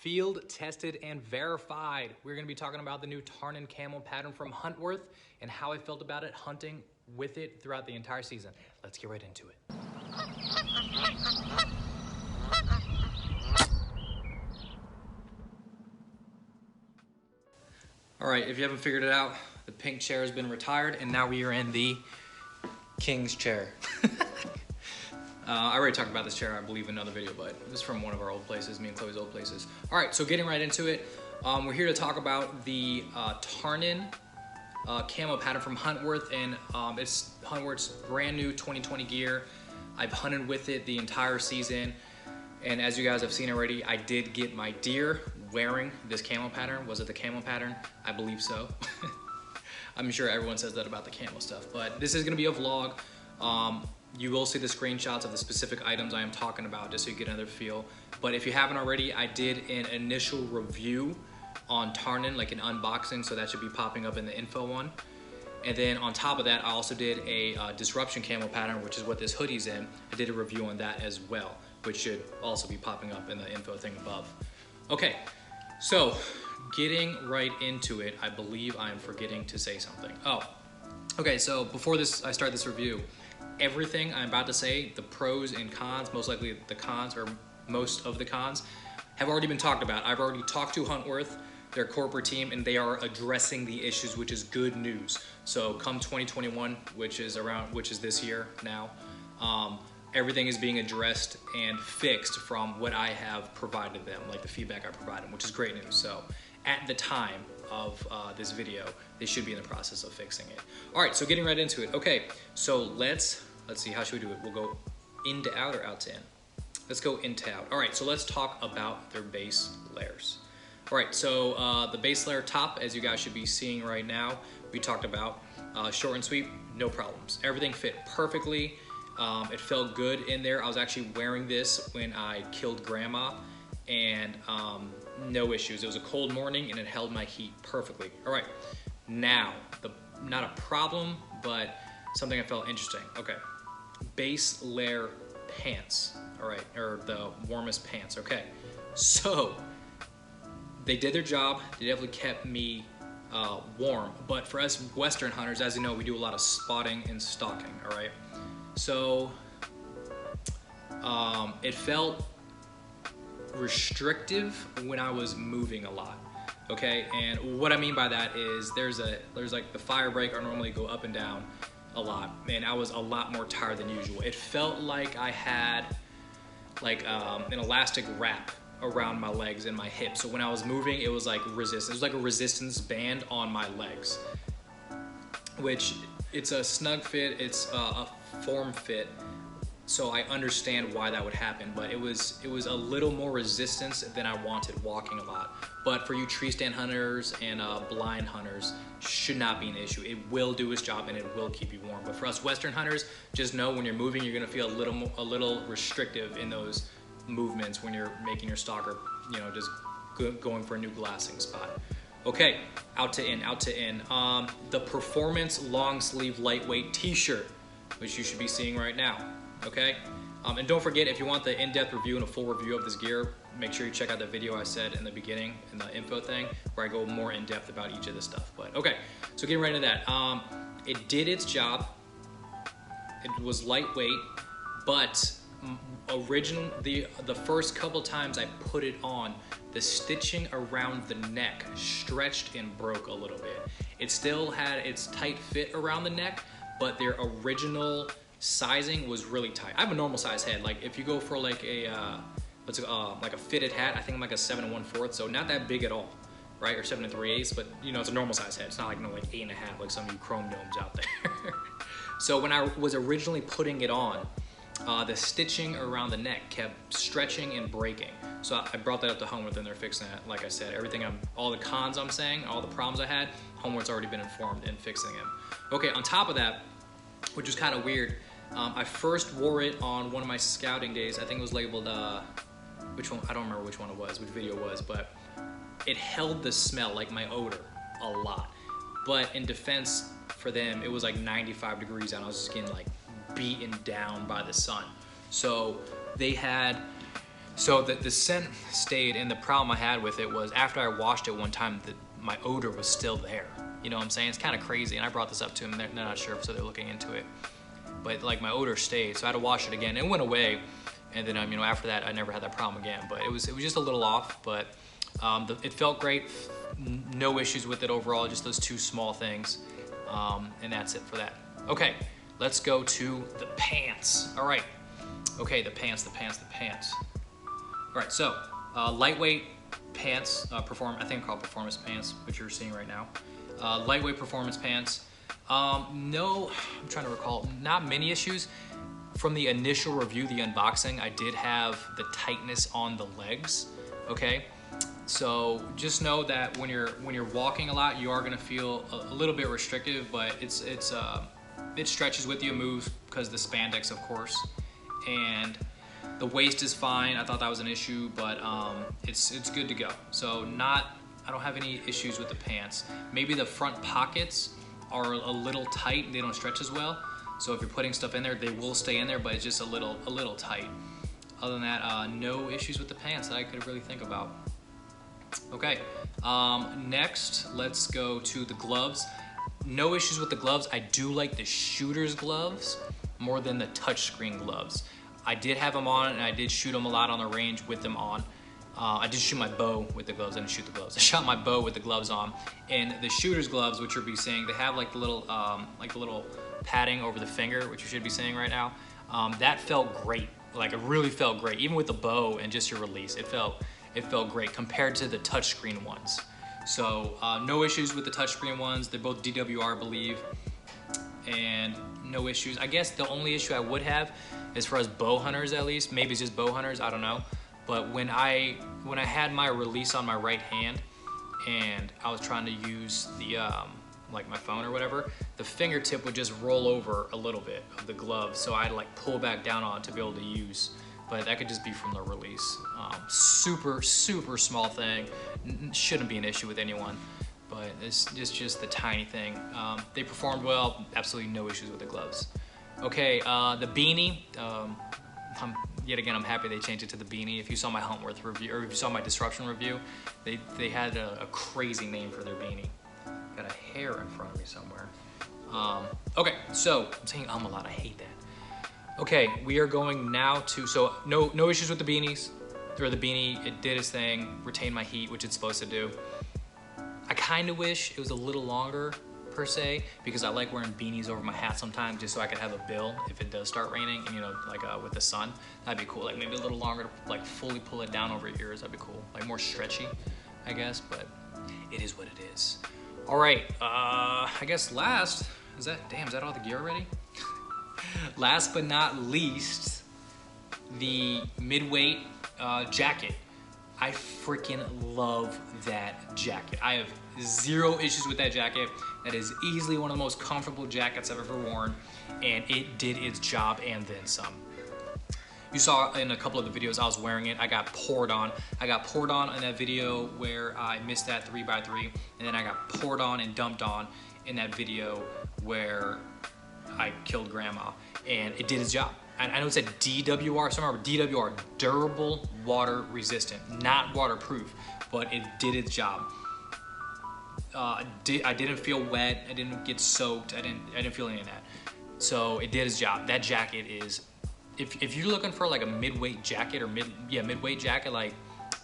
Field tested and verified. We're gonna be talking about the new Tarnen camo pattern from Huntworth and how I felt about it hunting with it throughout the entire season. Let's get right into it. All right, if you haven't figured it out, the pink chair has been retired and now we are in the king's chair. I already talked about this chair, I believe, in another video, but this is from one of our old places, me and Chloe's old places. All right, so getting right into it, we're here to talk about the Tarnen camo pattern from Huntworth, and it's Huntworth's brand new 2020 gear. I've hunted with it the entire season, and as you guys have seen already, I did get my deer wearing this camo pattern. Was it the camo pattern? I believe so. I'm sure everyone says that about the camo stuff, but this is gonna be a vlog. You will see the screenshots of the specific items I am talking about just so you get another feel. But if you haven't already, I did an initial review on Tarnen, like an unboxing, so that should be popping up in the info one. And then on top of that, I also did a disruption camo pattern, which is what this hoodie's in. I did a review on that as well, which should also be popping up in the info thing above. Okay, so getting right into it, I believe I'm forgetting to say something. Oh, okay, so before I start this review, everything I'm about to say, the pros and cons, most likely the cons or most of the cons, have already been talked about. I've already talked to Huntworth, their corporate team, and they are addressing the issues, which is good news. So come 2021, which is this year now, everything is being addressed and fixed from what I have provided them, like the feedback I provided them, which is great news. So at the time of this video, they should be in the process of fixing it. All right, so getting right into it. Okay, so let's see, how should we do it? We'll go in to out or out to in? Let's go in to out. All right, so let's talk about their base layers. All right, so the base layer top, as you guys should be seeing right now, we talked about short and sweep, no problems. Everything fit perfectly. It felt good in there. I was actually wearing this when I killed Grandma, and no issues. It was a cold morning and it held my heat perfectly. All right, now, not a problem, but something I felt interesting. Okay, base layer pants, all right, or the warmest pants, okay. So, they did their job. They definitely kept me warm, but for us Western hunters, as you know, we do a lot of spotting and stalking, all right? So, it felt restrictive when I was moving a lot, okay? And what I mean by that is there's like the fire break, I normally go up and down a lot, and I was a lot more tired than usual. It felt like I had like an elastic wrap around my legs and my hips, so when I was moving, it was like resistance. It was like a resistance band on my legs, which it's a snug fit, it's a form fit, so I understand why that would happen, but it was a little more resistance than I wanted walking a lot. But for you tree stand hunters and blind hunters, should not be an issue. It will do its job and it will keep you warm. But for us Western hunters, just know when you're moving, you're gonna feel a little restrictive in those movements when you're making your stalker, you know, just going for a new glassing spot. Okay, out to in. The Performance long sleeve lightweight t-shirt, which you should be seeing right now. Okay, and don't forget, if you want the in-depth review and a full review of this gear, make sure you check out the video I said in the beginning in the info thing where I go more in depth about each of this stuff. But okay, so getting right into that, it did its job. It was lightweight, but the first couple times I put it on, the stitching around the neck stretched and broke a little bit. It still had its tight fit around the neck, but their original sizing was really tight. I have a normal size head. Like if you go for like a like a fitted hat, I think I'm like a 7 1/4, so not that big at all, right? Or 7 3/8, but you know, it's a normal size head. It's not like, you know, like 8 1/2 like some of you chrome domes out there. So when I was originally putting it on, the stitching around the neck kept stretching and breaking. So I brought that up to Huntworth and they're fixing it. Like I said, all the cons I'm saying, all the problems I had, Huntworth's already been informed and fixing them. Okay, on top of that, which was kind of weird, I first wore it on one of my scouting days. I think it was labeled, which one, I don't remember which one it was, which video it was, but it held the smell, like my odor, a lot. But in defense for them, it was like 95 degrees and I was just getting like beaten down by the sun. So they had So the scent stayed, and the problem I had with it was after I washed it one time, my odor was still there. You know what I'm saying? It's kind of crazy, and I brought this up to them. They're not sure, so they're looking into it. But like my odor stayed, so I had to wash it again. It went away, and then you know, after that, I never had that problem again. But it was just a little off, but it felt great. No issues with it overall, just those two small things, and that's it for that. Okay, let's go to the pants. All right. Okay, the pants. All right, so lightweight pants, I think called performance pants, which you're seeing right now. Lightweight performance pants. No, I'm trying to recall, not many issues. From the initial review, the unboxing, I did have the tightness on the legs, okay? So just know that when you're walking a lot, you are gonna feel a little bit restrictive, but it stretches with you, moves because the spandex, of course. And the waist is fine. I thought that was an issue, but it's good to go. So I don't have any issues with the pants. Maybe the front pockets are a little tight and they don't stretch as well. So if you're putting stuff in there, they will stay in there, but it's just a little tight. Other than that, no issues with the pants that I could really think about. Okay, next, let's go to the gloves. No issues with the gloves. I do like the shooter's gloves more than the touchscreen gloves. I did have them on, and I did shoot them a lot on the range with them on. I did shoot my bow with the gloves. I didn't shoot the gloves. I shot my bow with the gloves on. And the shooter's gloves, which you'll be seeing, they have like the little padding over the finger, which you should be seeing right now. That felt great. Like it really felt great. Even with the bow and just your release, it felt great compared to the touchscreen ones. So no issues with the touchscreen ones. They're both DWR, I believe. And no issues. I guess the only issue I would have is for us bow hunters, at least. Maybe it's just bow hunters, I don't know. But when I had my release on my right hand and I was trying to use the like my phone or whatever, the fingertip would just roll over a little bit of the glove, so I had to like pull back down on it to be able to use. But that could just be from the release. Super small thing. Shouldn't be an issue with anyone, but it's just the tiny thing. They performed well. Absolutely no issues with the gloves. Okay, the beanie. Yet again, I'm happy they changed it to the beanie. If you saw my Huntworth review, or if you saw my Disruption review, they had a crazy name for their beanie. Got a hair in front of me somewhere. Okay, so I'm saying a lot. I hate that. Okay, we are going now to, so no issues with the beanies, or the beanie. It did its thing, retained my heat, which it's supposed to do. I kind of wish it was a little longer, per se, because I like wearing beanies over my hat sometimes, just so I could have a bill if it does start raining, and you know, like with the sun, that'd be cool. Like maybe a little longer to like fully pull it down over your ears, that'd be cool. Like more stretchy, I guess, but it is what it is. All right, I guess last, is that all the gear already? Last but not least, the Midweight jacket. I freaking love that jacket. I have zero issues with that jacket. That is easily one of the most comfortable jackets I've ever worn, and it did its job and then some. You saw in a couple of the videos I was wearing it, I got poured on. I got poured on in that video where I missed that 3x3, and then I got poured on and dumped on in that video where I killed grandma, and it did its job. I know it said DWR, so remember DWR, durable, water resistant, not waterproof, but it did its job. I didn't feel wet, I didn't get soaked, I didn't feel any of that. So it did its job. That jacket is, if you're looking for like a midweight jacket or midweight jacket, like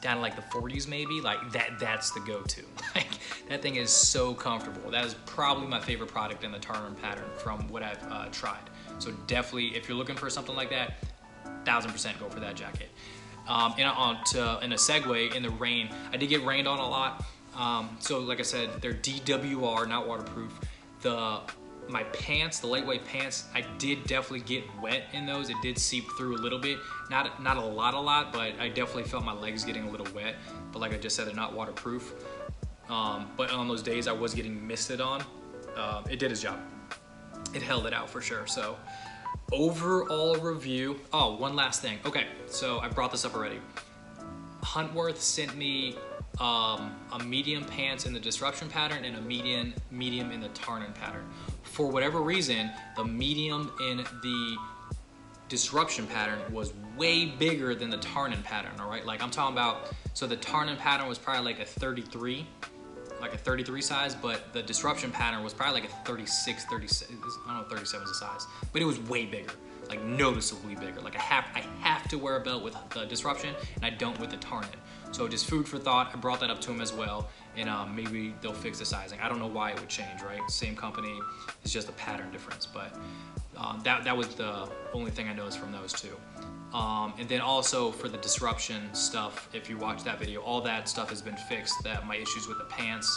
down to like the 40s maybe, like that's the go-to. Like that thing is so comfortable. That is probably my favorite product in the Tarnen pattern from what I've tried. So definitely, if you're looking for something like that, 1000% go for that jacket. In a segue, in the rain, I did get rained on a lot. So like I said, they're DWR, not waterproof. My pants, the lightweight pants, I did definitely get wet in those. It did seep through a little bit. Not a lot, but I definitely felt my legs getting a little wet. But like I just said, they're not waterproof. But on those days I was getting misted on, it did its job. It held it out for sure. So overall review, oh, one last thing. Okay, so I brought this up already. Huntworth sent me a medium pants in the Disruption pattern and a medium in the Tarnen pattern. For whatever reason, the medium in the Disruption pattern was way bigger than the Tarnen pattern, all right? Like I'm talking about, so the Tarnen pattern was probably like a 33, like a 33 size, but the disruption pattern was probably like a 36, 37, I don't know, 37 is the size, but it was way bigger, like noticeably bigger. Like I have to wear a belt with the disruption, and I don't with the Tarnen. So just food for thought. I brought that up to him as well, and maybe they'll fix the sizing. I don't know why it would change, right? Same company, it's just a pattern difference, but that was the only thing I noticed from those two. And then also for the disruption stuff, if you watch that video, all that stuff has been fixed. That my issues with the pants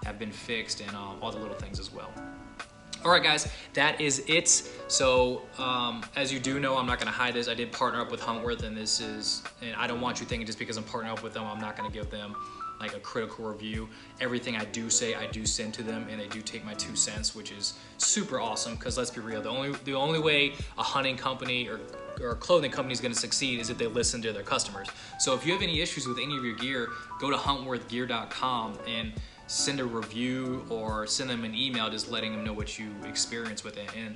have been fixed, and all the little things as well. All right, guys, that is it. So as you do know, I'm not gonna hide this. I did partner up with Huntworth, and I don't want you thinking just because I'm partnering up with them, I'm not gonna give them like a critical review. Everything I do say, I do send to them, and they do take my 2 cents, which is super awesome. Because let's be real, the only way a hunting company or a clothing company is going to succeed is if they listen to their customers. So if you have any issues with any of your gear, go to huntworthgear.com and send a review or send them an email just letting them know what you experience with it. And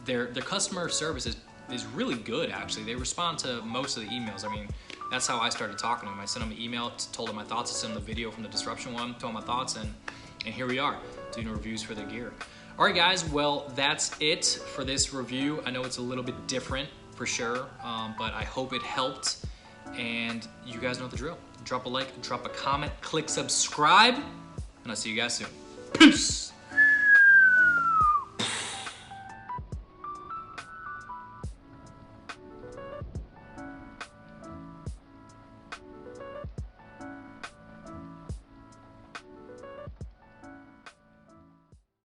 their customer service is really good, actually. They respond to most of the emails. I mean, that's how I started talking to them. I sent them an email, told them my thoughts. I sent them the video from the disruption one, told them my thoughts, and here we are, doing reviews for the gear. All right, guys, well, that's it for this review. I know it's a little bit different for sure, but I hope it helped, and you guys know the drill. Drop a like, drop a comment, click subscribe, and I'll see you guys soon. Peace!